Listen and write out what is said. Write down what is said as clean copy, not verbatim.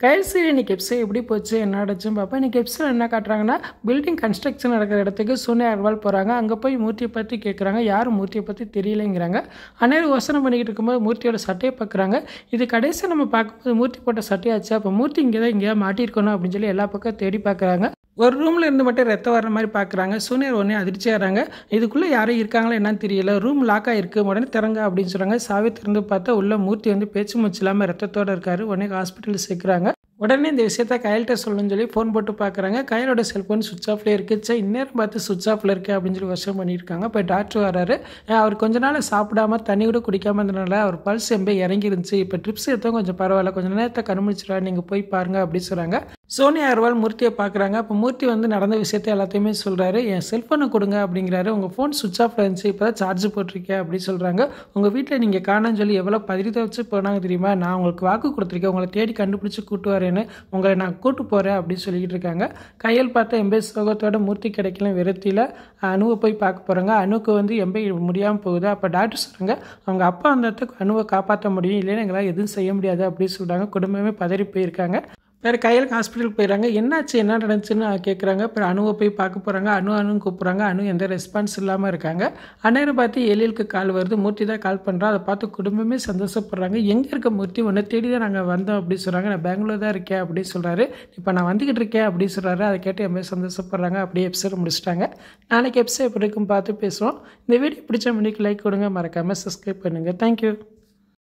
கைல்சரி இன்னைக்கு எபிசோட் எப்படி போச்சு என்ன ஆச்சுன்னு பார்ப்போம். இன்னைக்கு எபிசோட் என்ன காட்டுறாங்கன்னா, பில்டிங் கன்ஸ்ட்ரக்ஷன் நடக்கிற இடத்துக்கு சோனியா அகர்வால் போகிறாங்க. அங்கே போய் மூர்த்தியை பற்றி கேட்குறாங்க. யாரும் மூர்த்தியை பற்றி தெரியலைங்கிறாங்க. அந்நேரம் யோசனை பண்ணிக்கிட்டு இருக்கும்போது மூர்த்தியோட சட்டையை பார்க்குறாங்க. இது கடைசி நம்ம பார்க்கும்போது மூர்த்தி போட்ட சட்டையாச்சு. அப்போ மூர்த்தி இங்கே தான் எங்கேயா மாட்டியிருக்கணும் அப்படின்னு சொல்லி எல்லா பக்கம் தேடி பார்க்குறாங்க. ஒரு ரூமில் இருந்து மட்டும் ரத்தம் வர மாதிரி பார்க்குறாங்க. சூனியர் உடனே அதிர்ச்சியாகிறாங்க. இதுக்குள்ளே யாரும் இருக்காங்களா என்னன்னு தெரியல, ரூம் லாக் ஆகிருக்கு, உடனே திறங்க அப்படின்னு சொல்கிறாங்க. சாவி திறந்து பார்த்தா உள்ள மூர்த்தி வந்து பேச்சு மூச்சு இல்லாமல் ரத்தத்தோடு இருக்காரு. உடனே ஹாஸ்பிட்டல் சேர்க்குறாங்க. உடனே இந்த விஷயத்த கையல்கிட்ட சொல்லணும்னு சொல்லி ஃபோன் போட்டு பார்க்குறாங்க. கையலோட செல்ஃபோன் சுவிட்ச் ஆஃப்லேயே இருக்குது. இந்நேரம் பார்த்து சுவிட்ச் ஆஃபில் இருக்குது அப்படின்னு சொல்லி வருஷம் பண்ணியிருக்காங்க. இப்போ டாக்டர் வராரு. அவர் கொஞ்ச நாள் சாப்பிடாம தண்ணி கூட குடிக்காமல் இருந்தனால அவர் பல்ஸ் எம்பே இறங்கி இருந்துச்சு. இப்போ ட்ரிப்ஸ் எடுத்தோம் கொஞ்சம் பரவாயில்ல, கொஞ்சம் நேரத்தை கண்முழிச்சிடா, நீங்கள் போய் பாருங்க அப்படின்னு சொல்கிறாங்க. சோனியா அகர்வால் மூர்த்தியை பார்க்குறாங்க. அப்போ மூர்த்தி வந்து நடந்த விஷயத்தை எல்லாத்தையுமே சொல்கிறாரு. என் செல்ஃபோனை கொடுங்க அப்படிங்கிறாரு. உங்கள் ஃபோன் சுவிட்ச் ஆஃப் இருந்துச்சு, இப்போ தான் சார்ஜ் போட்டிருக்கேன் அப்படின்னு சொல்கிறாங்க. உங்கள் வீட்டில் நீங்கள் காணான்னு சொல்லி எவ்வளோ பதிரித்த வச்சு போனாங்க தெரியுமா, நான் உங்களுக்கு வாக்கு கொடுத்துருக்கேன், உங்களை தேடி கண்டுபிடிச்சி கூட்டு வரேன்னு, உங்களை நான் கூட்டு போகிறேன் அப்படின்னு சொல்லிக்கிட்டு இருக்காங்க. கையில் பார்த்தா எம்பே சோகத்தோட மூர்த்தி கிடைக்கல விரத்தியில் அணுவை போய் பார்க்க போகிறாங்க. அணுக்கு வந்து எம்பே முடியாமல் போகுது. அப்போ டாக்டர் சொல்கிறாங்க, அவங்க அப்பா அந்த இடத்துக்கு அணுவை காப்பாற்ற முடியும், இல்லைன்னா எங்களால் எதுவும் செய்ய முடியாது அப்படின்னு சொல்கிறாங்க. குடும்பமே பதறி போயிருக்காங்க. வேறு கையலுக்கு ஹாஸ்பிட்டலுக்கு போயிடறாங்க. என்னாச்சு என்ன நடந்துச்சுன்னு கேட்குறாங்க. அப்புறம் அணுவை போய் பார்க்க போகிறாங்க. அணுன்னு கூப்பிட்றாங்க. அணு எந்த ரெஸ்பான்ஸ் இல்லாமல் இருக்காங்க. அந்நேரம் பார்த்து எலியலுக்கு கால் வருது. மூர்த்தி தான் கால் பண்ணுறா. அதை பார்த்து குடும்பமே சந்தோஷப்படுறாங்க. எங்கே இருக்க மூர்த்தி, உன்னை தேடி தான் நாங்கள் வந்தோம் அப்படின்னு சொல்கிறாங்க. நான் பெங்களூர் தான் இருக்கேன் அப்படின்னு சொல்கிறாரு. இப்போ நான் வந்துக்கிட்டு இருக்கேன் அப்படின்னு சொல்கிறாரு. அதை கேட்டு எம்மே சந்தோஷப்படுறாங்க. அப்படியே எபிசோட் முடிச்சிட்டாங்க. நாளைக்கு எபிசோட் எப்படி இருக்குன்னு பார்த்து பேசுவோம். இந்த வீடியோ பிடிச்ச மணிக்கு லைக் கொடுங்க, மறக்காமல் சப்ஸ்கிரைப் பண்ணுங்கள். தேங்க்யூ.